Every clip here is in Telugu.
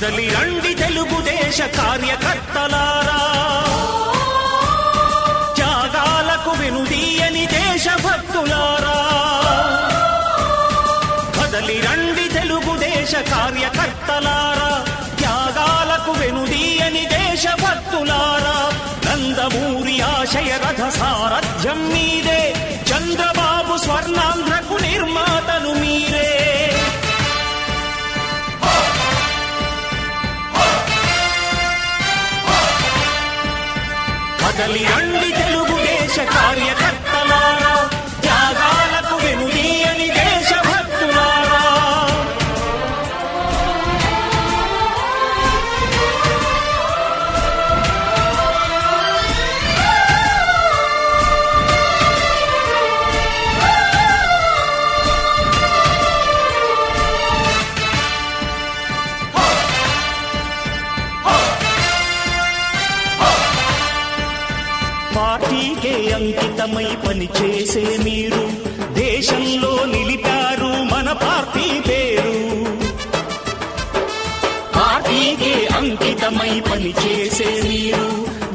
కదలి రండి తెలుగుదేశ కార్యకర్తలారా, త్యాగాలకు వెనుదీయని దేశభక్తులారా. కదలి రండి తెలుగుదేశ కార్యకర్తలారా, త్యాగాలకు వెనుదీయని దేశభక్తులారా. నందమూరి ఆశయ రథ సారథ్యం మీదే, చంద్రబాబు స్వర్ణాంధ్రకు నిర్మాతలు మీరే. కదలి రండి తెలుగుదేశ కార్యకర్తలారా, త్యాగాలకు వెనుదీయని దేశభక్తులారా. పార్టీకే అంకితమై పనిచేసే మీరు దేశంలో నిలిపారు మన పార్టీ పేరు. పార్టీకే అంకితమై పనిచేసే మీరు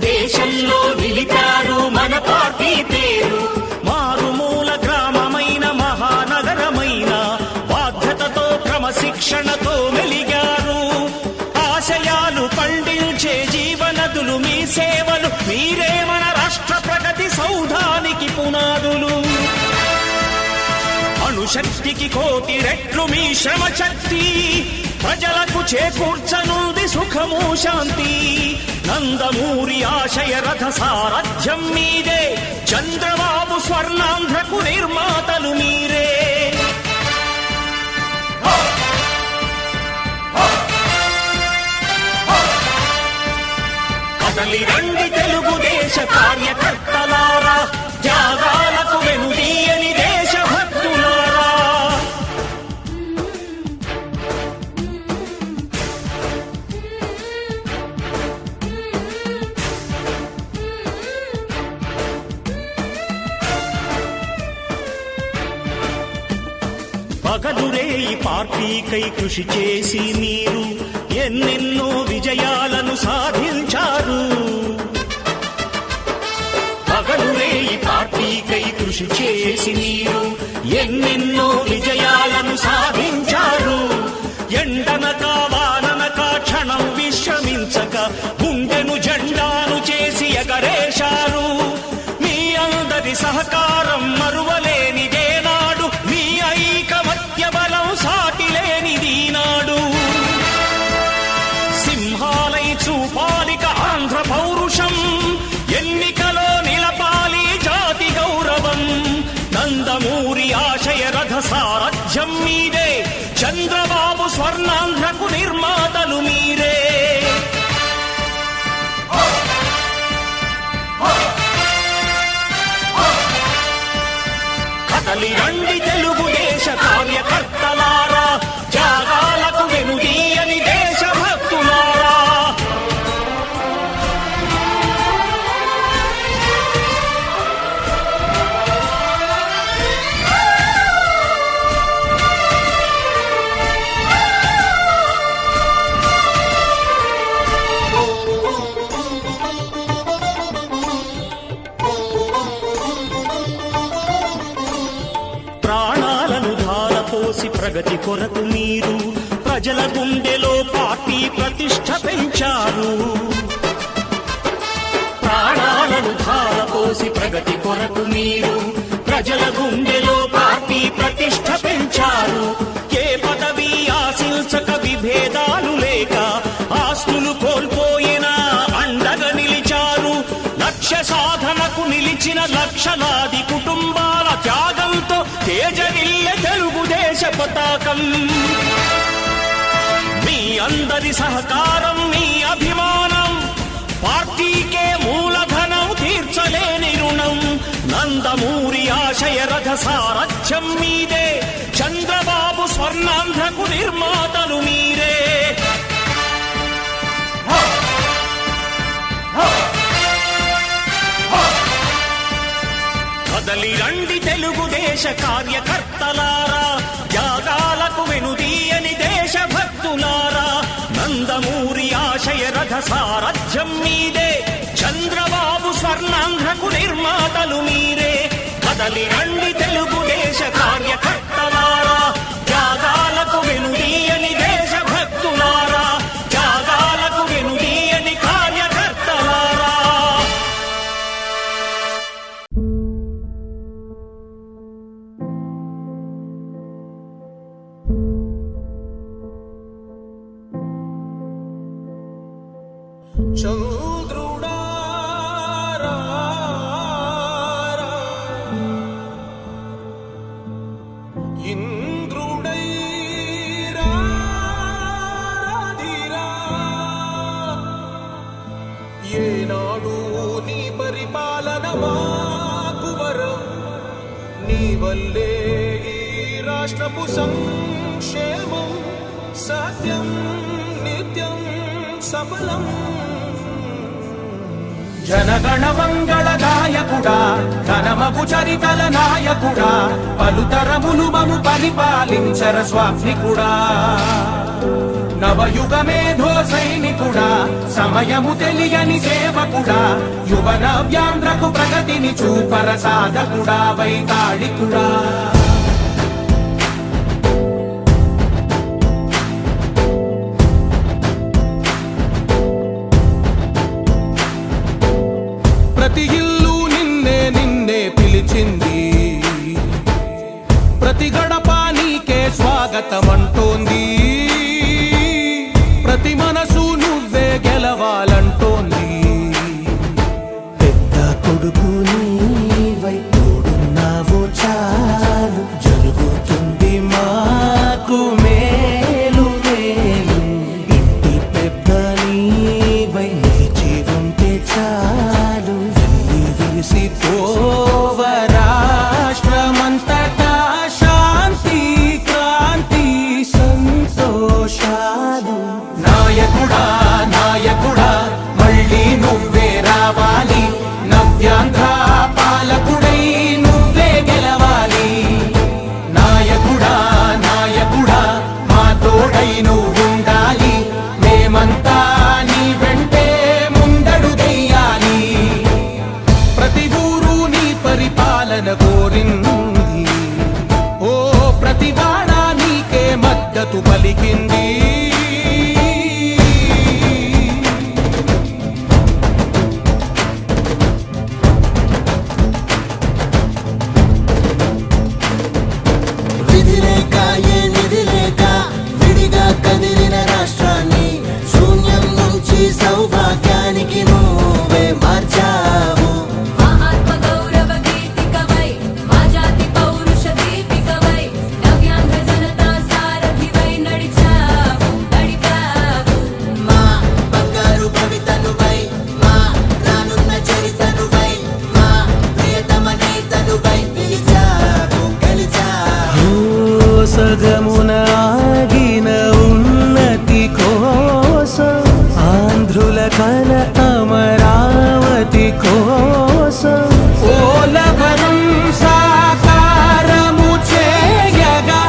దేశంలో నిలిపారు మన పార్టీ పేరు. మారుమూల గ్రామమైన మహానగరమైన బాధ్యతతో క్రమశిక్షణతో మెలిగారు. ఆశయాలు పండించే జీవనదులు మీ సేవలు, మీరే మన రాష్ట్ర ప్రగతి సౌధానికి పునాదులు. అణుశక్తికి కోటి రెట్లు మీ శ్రమ శక్తి, ప్రజలకు చేకూర్చనుంది సుఖము శాంతి. నందమూరి ఆశయ రథ సారథ్యం మీదే, చంద్రబాబు స్వర్ణాంధ్రకు నిర్మాతలు మీరే. కదలి రండి తెలుగుదేశ కార్యకర్తలారా, త్యాగాలకు వెనుదీయని దేశభక్తులారా. పగలురే ఈ పార్టీకై కృషి చేసి మీరు ఎన్నెన్నో విజయాలను సాధించారు. పగలురే ఈ పార్టీకై కృషి చేసి మీరు ఎన్నెన్నో విజయాలను సాధించారు. ఎండనక వాననక క్షణం విశ్రమించక గుండెను జెండాను చేసి ఎగరేశారు. మీ అందరి సహకారం మరువలేనిదే నాడు, మీ ఐకమత్య బలం సాటిలేనిది నాడు. సింహాలై చూపాలిక ఆంధ్ర పౌరుషం, ఎన్నికలో నిలపాలి జాతి గౌరవం. నందమూరి ఆశయ రథ సారథ్యం మీదే, చంద్రబాబు స్వర్ణాంధ్రకు నిర్మాతలు మీరే. కదలి రండి తెలుగుదేశ కార్యకర్తలారా, త్యాగాలకు వెనుదీయని దేశభక్తులారా. ప్రాణాలను ధారపోసి ప్రగతి కొరకు మీరు ప్రజల గుండెలో పార్టీ ప్రతిష్ఠ పెంచారు. ప్రాణాలను ధారపోసి ప్రగతి కొరకు మీరు ప్రజల గుండెలో పార్టీ ప్రతిష్ఠ పెంచారు. ఏ పదవి ఆశించక విభేదాలు లేక ఆస్తులు కోల్పోయినా అండగా నిలిచారు. లక్ష్య సాధనకు నిలిచిన లక్షలాది కుటుంబాల త్యాగంతో తేజరిల్లె తెలుగుదేశ పతాకం. మీ అందరి సహకారం, మీ అభిమానం, పార్టీకే మూలధనం, తీర్చలేని రుణం. నందమూరి ఆశయ రథ సారథ్యం మీదే, చంద్రబాబు స్వర్ణాంధ్రకు నిర్మాతలు మీరే. కదలి రండి తెలుగుదేశ కార్యకర్తలారా, త్యాగాలకు వెనుదీయని దేశభక్తులారా. నందమూరి సారథ్యం మీదే, చంద్రబాబు స్వర్ణాంధ్రకు నిర్మాతలు మీరే. కదలి రండి తెలుగుదేశ కార్యకర్తలారా, త్యాగాలకు వెనుదీయని దేశభక్తులారా, త్యాగాలకు వెనుదీయని కార్యకర్తలారా. చంద్రుడా ఇంద్రుడై రాధిరా, ఏనాడు నీ పరిపాలన మాకు వరం, నీ వల్లే ఈ రాష్ట్రపు సంక్షేమం సత్యం నిత్యం సఫలం. జనగణ మంగళ గాయకుడా, ఘనమగు చరితల నాయకుడా, పలుతరములు మము పరిపాలించర స్వామికుడా. నవయుగ మేధో సైనికుడా, సమయము తెలియని సేవకుడా, యువన వ్యాంధ్రకు ప్రగతిని చూపర సాధకుడా, వైతాళికుడా. ప్రతి ఇల్లు నిన్నే నిన్నే పిలిచింది, ప్రతి గడప నీకే స్వాగతమంటోంది, ప్రతి మనసు నువ్వే గెలవాలంటోంది. పెద్ద కొడుకు నీవై తోడున్నావు చాలు, జరుగుతుంది మాకు మేలు మేలు. ఇంటి పెద్ద నీవై నిలిచి ఉంటే చాలు, వెళ్ళి విరిసిపోవ రాష్ట్రమంతటా శాంతి క్రాంతి సంతోషాలు. నాయకుడా నాయకుడా మళ్ళీ నువ్వే రావాలి, నవ్యాంధ్ర పాలకుడై నువ్వే గెలవాలి. నాయకుడా నాయకుడా మా తోడై నువ్వుండాలి, మేమంతా నీ వెంటే ముందడుగెయ్యాలి. ప్రతి ఊరు నీ పరిపాలన కోరింది, ఓ ప్రతి వాడ నీకే మద్దతు పలికింది. విధి లేక ఏ నిధి లేక విడిగా కదిలిన రాష్ట్రాన్ని శూన్యం నుంచి సౌభాగ్యానికి నువ్వే మార్చావు. మా ఆత్మ గౌరవ గీతికవై, మా జాతి పౌరుష దీపికవై, నవ్యాంధ్ర జనతా సారథివై నడిచావు నడిపావు. మా బంగారు భవితనువై, మా రానున్న చరితనువై, మా ప్రియతమ నేతనువై పిలిచావు గెలిచావు. సగమున ఆగిన ఉన్నతి కోసం, ఆంధ్రుల కల అమరావతి కోసం, పోలవరం సాకారము చేయగా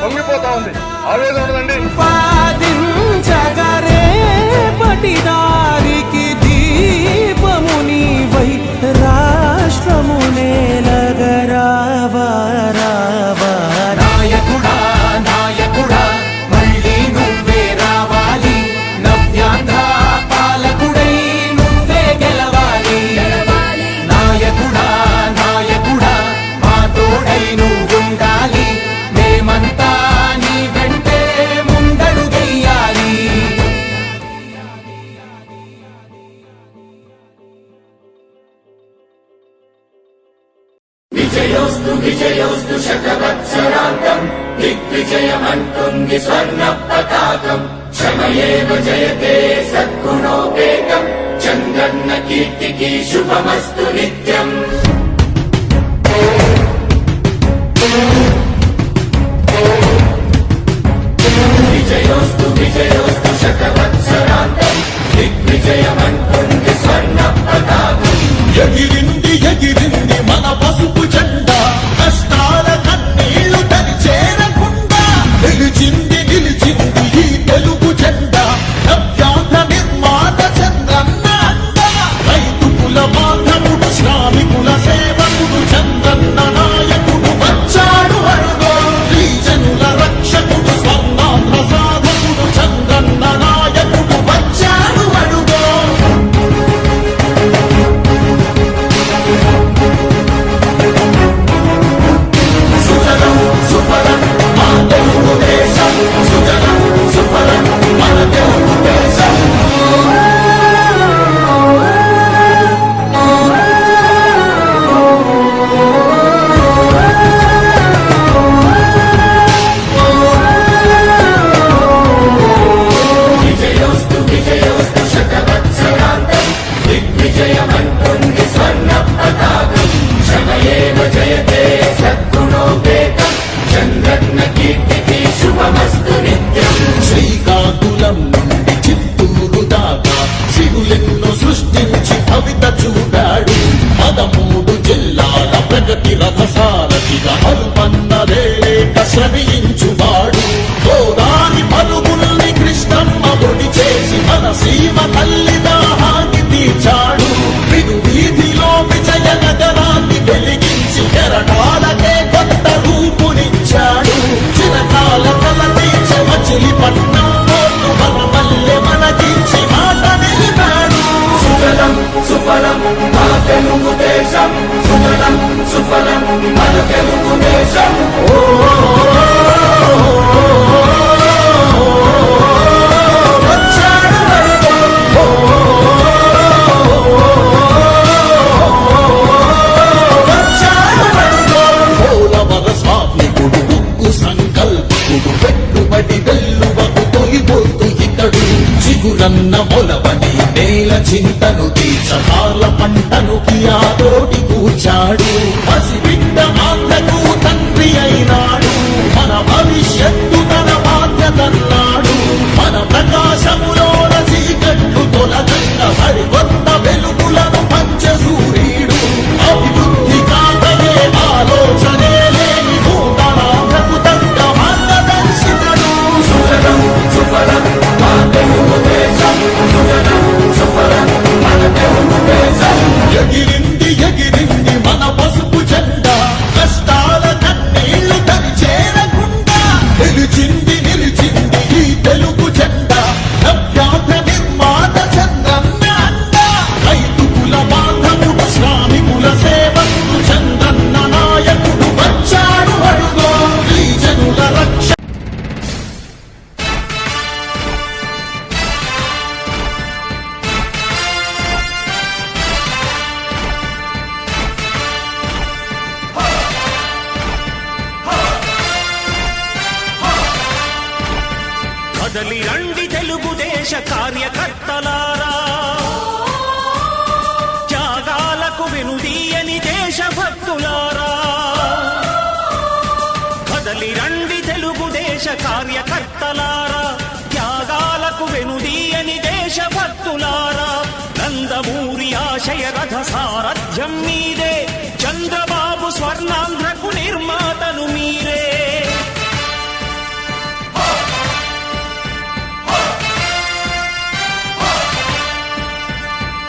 పొంగిపోతా ఉంది, ఆవేదన ఉండదండి. ప్రతిపాదించగరేపటి దారికి దీపము నీవై, రాష్ట్రము నేలగరావా రావా. నాయకుడా నాయకుడా మళ్ళీ నువ్వే రావాలి, నవ్యాంధ్ర పాలకుడై నువ్వే గెలవాలి. నాయకుడా నాయకుడా మా తోడై నువ్వుండాలి, మేమంతా నీ వెంటే ముందడుగెయ్యాలి. విజయోస్తు విజయోస్తు శతవత్సరాంతం, దిగ్విజయమంటుంది స్వర్ణ పతాకం. క్షమయేవ జయతే సద్గుణోపేతం, చంద్రన్న కీర్తికి శుభమస్తు నిత్యం. విజయోస్తు విజయోస్తు శతవత్సరాంతం, దిగ్విజయమంటుంది స్వర్ణ పతాకం. ఎగిరింది ఎగిరింది మన పసుపు జెండా, కష్టాల కన్నీళ్లు తని చేరకుండా నిలిచింది నిలిచింది ఈ తెలుగు జెండా. నవ్యాంధ్ర చిగురన్న మొలవని నేల చింతను తీర్చకాల పంటను కియాతోటి కూర్చాడు పసిబిడ్డ ఆంధ్రకు తండ్రి అయినాడు మన భవిష్యత్తు తన బాధ్యతన్నాడు మన ప్రకాశములోన చీకట్లు తొలగంగ సరికొత్త వెలుగులను పంచ సూర్యుడు అభివృద్ధి కాకయే ఆలోచనే లేని నూతనాంధ్రకు తగ్గ మార్గదర్శితడు సుజనం సుఫలం మా తెలుగు దేశం సుజనం సుఫలం మన తెలుగు దేశం ఎగిరింది ఎగిరింది మన పసుపు జెండా కష్టాల కన్నీళ్లు తరిచేరకుండా నిలిచింది నిలిచింది ఈ తెలుగు జెండా నవ్యాంధ్ర నిర్మాత చంద్రన్న అండ రైతు కుల బాంధవుడు శ్రామికుల సేవకుడు చంద్రన్న నాయకుడు వచ్చాడు అడుగో ఈ జనుల రక్ష కదలి రండి తెలుగుదేశ కార్యకర్తలారా, త్యాగాలకు వెనుదీయని దేశభక్తులారా. కదలి రండి తెలుగుదేశ కార్యకర్తలారా, త్యాగాలకు వెనుదీయని దేశభక్తులారా. నందమూరి ఆశయ రథ సారథ్యం మీదే, చంద్రబాబు స్వర్ణాంధ్రకు నిర్మాతలు మీరే.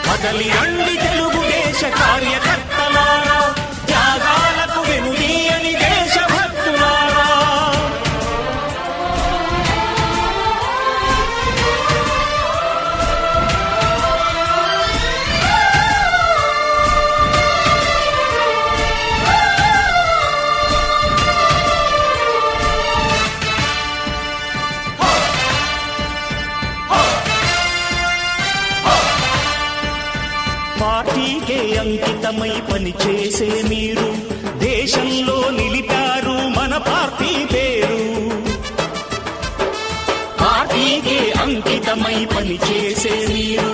కదలి రండి తెలుగుదేశ కార్యకర్తలారా, త్యాగాలకు వెనుదీయని దేశభక్తులారా. పార్టీకే అంకితమై పనిచేసే మీరు దేశంలో నిలిపారు మన పార్టీ పేరు. పార్టీకే అంకితమై పనిచేసే మీరు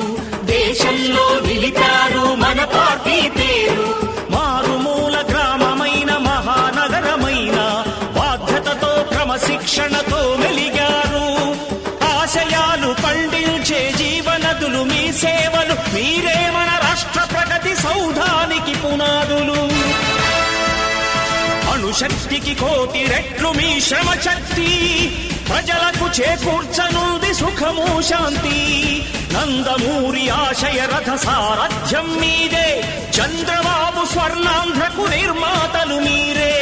దేశంలో నిలిపారు మన పార్టీ పేరు. మారుమూల గ్రామమైన మహానగరమైన బాధ్యతతో క్రమశిక్షణతో మెలిగారు. ఆశయాలు పండించే జీవనదులు మీ సేవలు, మీరే మన రాష్ట్ర ప్రగతి సౌధానికి పునాదులు. అణుశక్తికి కోటి రెట్లు మీ శ్రమ శక్తి, ప్రజలకు చేకూర్చనుంది సుఖము శాంతి. నందమూరి ఆశయ రథ సారథ్యం మీదే, చంద్రబాబు స్వర్ణాంధ్రకు నిర్మాతలు మీరే.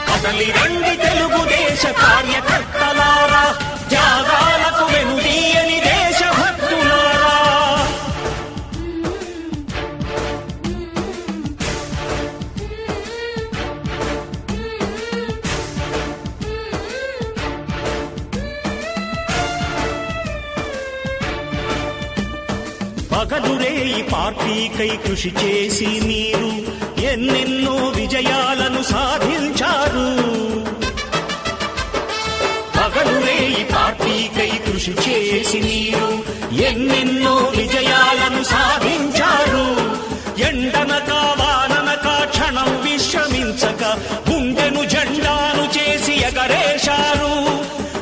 కదలి రండి తెలుగుదేశ కార్యకర్తలారా, త్యాగాలకు వెనుదీయని దేశభక్తులారా. పగలురే ఈ పార్టీకై కృషి చేసి మీరు ఎన్నెన్నో విజయాలను సాధించారు. పగలురే ఈ పార్టీకై కృషి చేసి మీరు ఎన్నెన్నో విజయాలను సాధించారు. ఎండనక వాననక క్షణం విశ్రమించక గుండెను జెండాను చేసి ఎగరేశారు.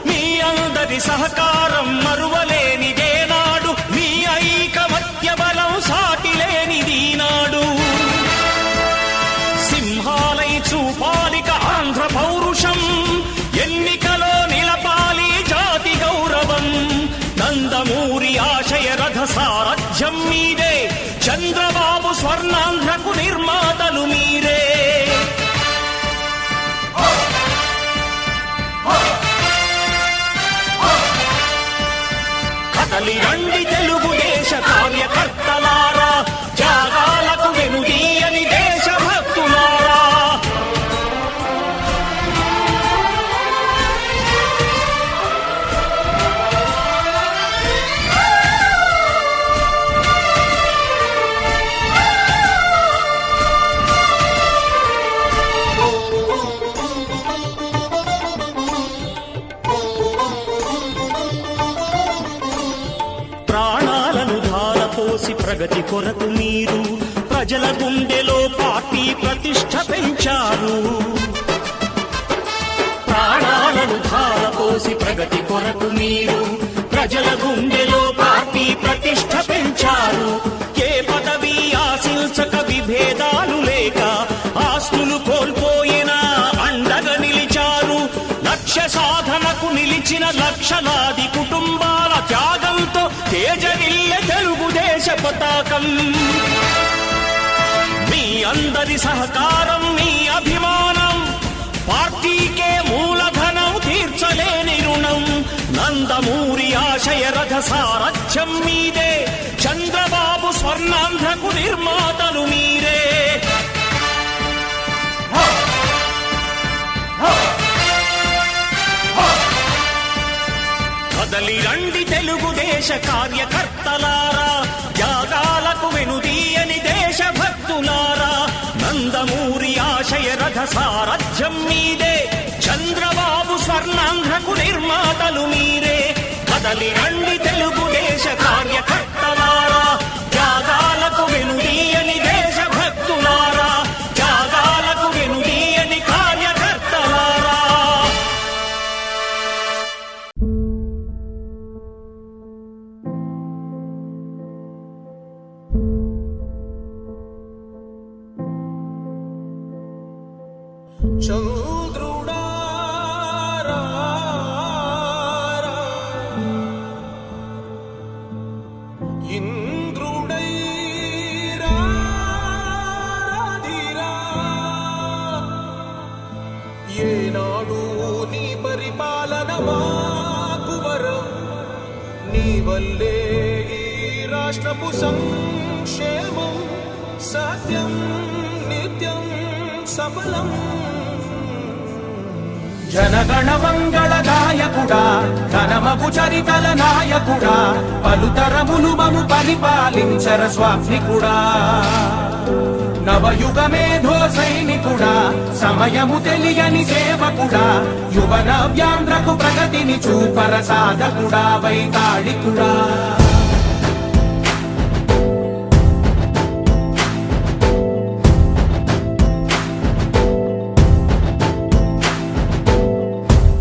మీ అందరి సహకారం మరువలేనిదే నాడు, మీ ఐకమత్య బలం సాటిలేనిది నాడు. సింహాలై చూపాలిక ఆంధ్ర పౌరుషం, ఎన్నికలో నిలపాలి జాతి గౌరవం. నందమూరి ఆశయ రథ సారథ్యం మీదే, చంద్రబాబు స్వర్ణాంధ్రకు నిర్మాతలు మీరే. కదలి ప్రగతి కొరకు మీరు ప్రజల గుండెలో పార్టీ ప్రతిష్ట పెంచారు. ప్రాణాలను ధారపోసి ప్రగతి కొరకు మీరు ప్రజల గుండెలో పార్టీ ప్రతిష్ట పెంచారు. ఏ పదవి ఆశించక విభేదాలు లేక ఆస్తులు కోల్పోయినా అండగా నిలిచారు. లక్ష్య సాధనకు నిలిచిన లక్షలాది కుటుంబాల త్యాగంతో తేజరిల్లె తెలుగుదేశ పతాకం. మీ అందరి సహకారం, మీ అభిమానం పార్టీకే మూలధనం, తీర్చలేని రుణం. నందమూరి ఆశయ రథ సారథ్యం మీదే, చంద్రబాబు స్వర్ణాంధ్రకు నిర్మాతలు మీరే. కదలి రండి తెలుగుదేశ కార్యకర్తలారా, త్యాగాలకు వెనుదీయని దేశభక్తులారా. నందమూరి ఆశయ రథ సారథ్యం మీదే, చంద్రబాబు స్వర్ణాంధ్రకు నిర్మాతలు మీరే. కదలి రండి తెలుగుదేశ కార్యకర్తలారా, త్యాగాలకు వెనుదీయని దేశభక్తులారా, త్యాగాలకు వెనుదీయని కార్యకర్తలారా. చంద్రుడా రా, ఇంద్రుడై రాధిరా. ఏనాడు నీ పరిపాలన మాకు వరం, నీ వల్లే ఈ రాష్ట్రపు సంక్షేమం సత్యం నిత్యం సఫలం. జనగణ మంగళ గాయకుడా, ఘనమగు చరితల నాయకుడా, పలుతరములు మము పరిపాలించర స్వామికుడా. నవయుగ మేధో సైనికుడా, సమయము తెలియని సేవకుడా, యువ నవ్యాంధ్రకు ప్రగతిని చూపర సాధకుడా, వైతాళికుడా.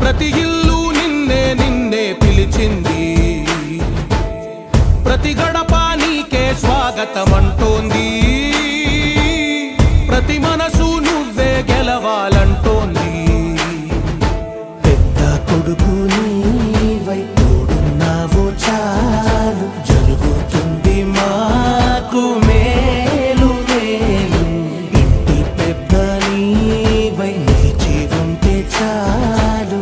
ప్రతి ఇల్లు నిన్నే నిన్నే పిలిచింది, ప్రతి గడప నీకే స్వాగతమంటోంది, ప్రతి మనసు నువ్వే గెలవాలంటోంది. పెద్ద కొడుకు నీవై తోడున్నావో చాలు, జరుగుతుంది మాకు మేలు మేలు. ఇంటి పెద్ద నీవై నిలిచి ఉంటే చాలు,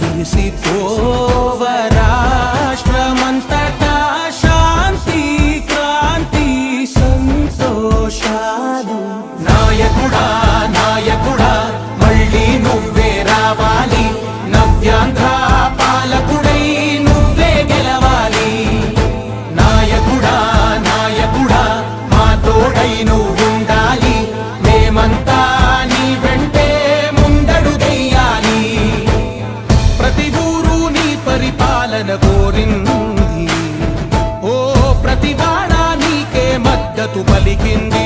విరిసిపోవ రాష్ట్రమంతటా శాంతి క్రాంతి సంతోషాలు. నాయకుడా నాయకుడా మళ్ళీ నువ్వే రావాలి, నవ్యాంధ్ర పాలకుడై నువ్వే గెలవాలి. నాయకుడా నాయకుడా మా తోడై నువ్వుండాలి, మేమంతా నీ వెంటే ముందడుగెయ్యాలి. ప్రతి ఊరు నీ పరిపాలన కోరింది, ఓ ప్రతి వాడ నీకే మద్దతు పలికింది.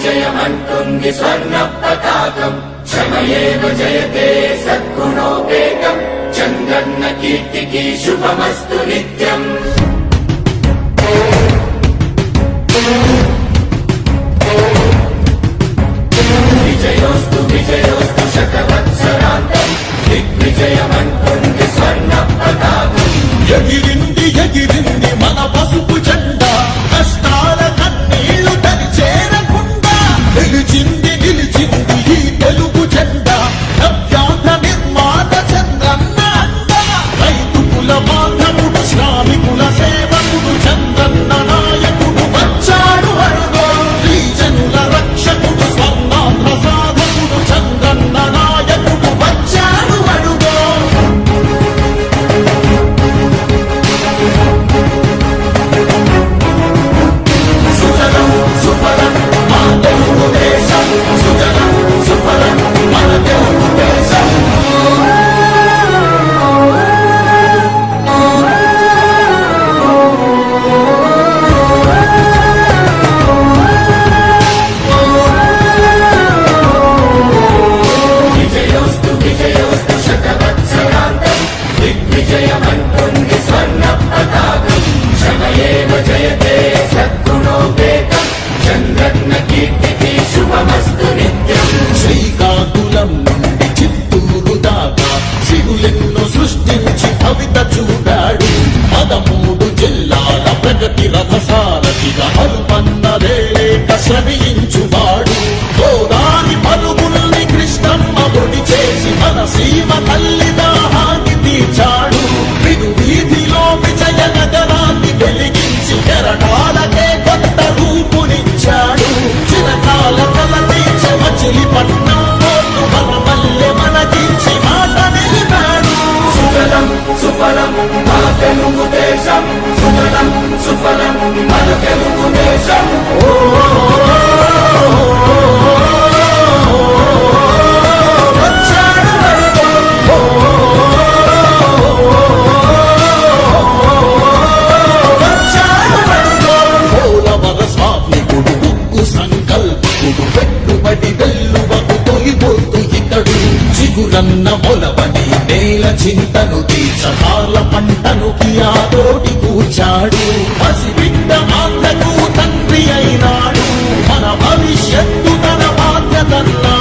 దిగ్విజయమంటుంది స్వర్ణ పతాకం శ్రమయేవ జయతే సద్గుణోపేతం చంద్రన్న కీర్తికి శుభమస్తు నిత్యం విజయోస్తు విజయోస్తు శతవత్సరాంతం దిగ్విజయమంటుంది స్వర్ణ పతాకం ఎగిరింది ఎగిరింది మన పసుపు జెండా కష్టాల కన్నీళ్లు తని చేరకుండా నిలిచింది నిలిచింది ఈ తెలుగు జెండా నవ్యాంధ్ర నిర్మాత చంద్రన్న అండ రైతు కుల బాంధవుడు శ్రామికుల సేవకుడు చంద్రన్న నాయకుడు వచ్చాడు అరుగో శ్రీజనుల రక్షకుడు స్వర్ణాంధ్ర సాధకుడు చంద్రన్న నాయకుడు వచ్చాడు అరుగో సుజలం సుఫలం మా తెలుగు దేశం సుజలం సుఫలం మన తెలుగు దేశం విజయోస్తు విజయోస్తు శతవత్సరాంతం దిగ్విజయమంటుంది స్వర్ణ పతాకం శ్రమయేవ జయతే సద్గుణోపేతం చంద్రన్న కీర్తికి శుభమస్తు నిత్యం శ్రీకాకుళం నుండి చిత్తూరు దాకా సిరులెన్నో సృష్టించి భవిత చూపాడు 13 జిల్లాల ప్రగతి రథసారథిగా అలుపన్నదేలేక శ్రమించువాడు గోదారి పలుగుల్ని కృష్ణమ్మ ఒడి చేసి మన సీమ తల్లి దాహాన్ని తీర్చాడు విను వీధిలో విజయ నగరాన్ని వెలిగించి కెరటాలకే కొత్త రూపునిచ్చాడు చిరకాల కల తీర్చి మచిలీపట్నం పోర్టు మన మల్లె మనకించి మాట నిలిపాడు సుజలం సుఫలం మా తెలుగు దేశం సుజలం సుఫలం మన తెలుగు దేశం వచ్చాడు అరుగో వచ్చాడు అరుగో పోలవర స్వామికుడు ఉక్కు సంకల్పకుడు పెట్టుబడి వెల్లువకు తొలిపోతు ఇతడు చిగురన్న మొలవని నేల చింతను తీర్చకాల పంటను కియాతోటి కూర్చాడు పసిబిడ్డ మాతకు తండ్రి అయినాడు మన భవిష్యత్తు తన బాధ్యతన్నా